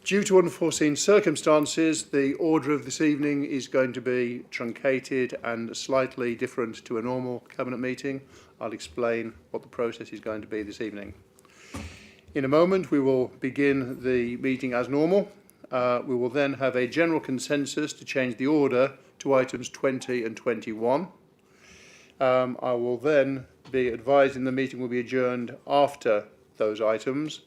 Due to unforeseen circumstances, the order of this evening is going to be truncated and slightly different to a normal Cabinet meeting. I'll explain what the process is going to be this evening. In a moment, we will begin the meeting as normal. We will then have a general consensus to change the order to items 20 and 21. I will then be advising the meeting will be adjourned after those items.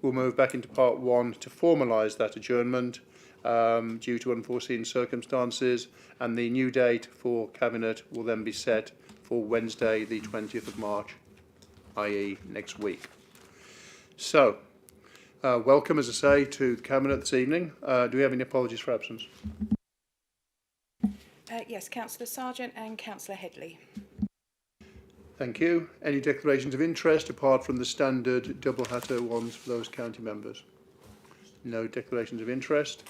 We'll move back into part one to formalise that adjournment due to unforeseen circumstances, and the new date for Cabinet will then be set for Wednesday the 20th of March, i.e. next week. So, welcome, as I say, to the Cabinet this evening. Do we have any apologies for absence? Yes, Councillor Sargent and Councillor Headley. Thank you. Any declarations of interest apart from the standard double hatter ones for those county members? No declarations of interest.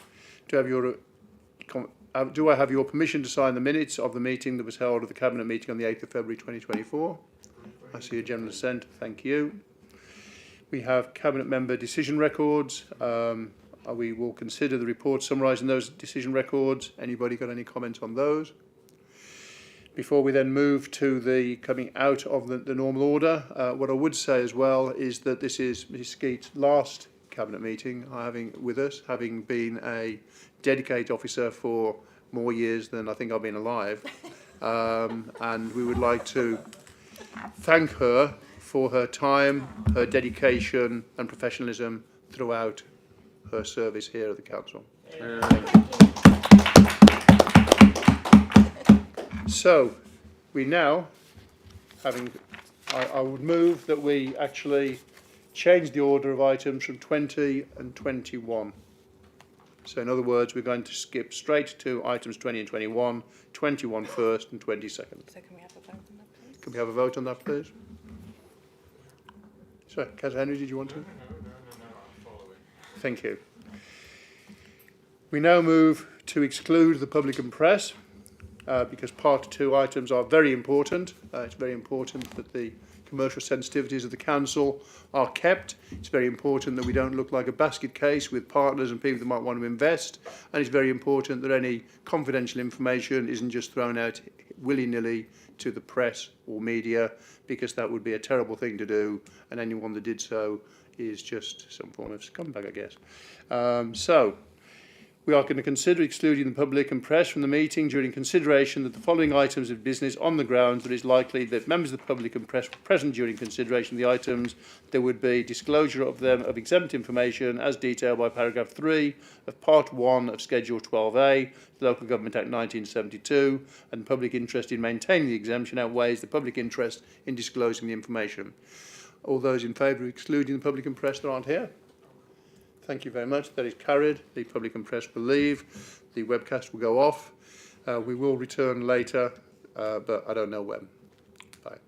Do I have your permission to sign the minutes of the meeting that was held at the Cabinet meeting on the 8th of February 2024? I see a general assent. Thank you. We have Cabinet member decision records. We will consider the report summarising those decision records. Anybody got any comments on those? Before we then move to the coming out of the normal order, what I would say as well is that this is Mrs Skeet's last Cabinet meeting with us, having been a dedicated officer for more years than I think I've been alive. And we would like to thank her for her time, her dedication and professionalism throughout her service here at the Council. Thank you. So, we now, I would move that we actually change the order of items from 20 and 21. So, in other words, we're going to skip straight to items 20 and 21, 21 first and 20 second. So can we have a vote on that, please? Can we have a vote on that, please? Sorry, Councillor Henry, did you want to? No, I'm following. Thank you. We now move to exclude the public and press. Because part two items are very important. It's very important that the commercial sensitivities of the council are kept. It's very important that we don't look like a basket case with partners and people that might want to invest. And it's very important that any confidential information isn't just thrown out willy-nilly to the press or media, because that would be a terrible thing to do. And anyone that did so is just some form of scumbag, I guess. So, we are going to consider excluding the public and press from the meeting during consideration that the following items of business on the grounds that it is likely that members of the public and press were present during consideration of the items. There would be disclosure of them of exempt information as detailed by paragraph 3 of part 1 of schedule 12A, the Local Government Act 1972, and public interest in maintaining the exemption outweighs the public interest in disclosing the information. All those in favour of excluding the public and press that aren't here? Thank you very much. That is carried. The public and press will leave. The webcast will go off. We will return later, but I don't know when. Bye.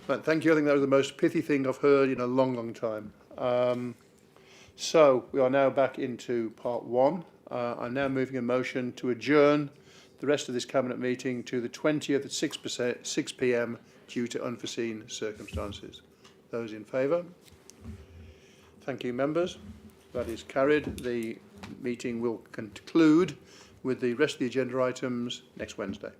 Right, thank you. I think that was the most pithy thing I've heard in a long, long time. So we are now back into part one. I'm now moving a motion to adjourn the rest of this Cabinet meeting to the 20th at 6 p.m. due to unforeseen circumstances. Those in favour? Thank you, members. That is carried. The meeting will conclude with the rest of the agenda items next Wednesday.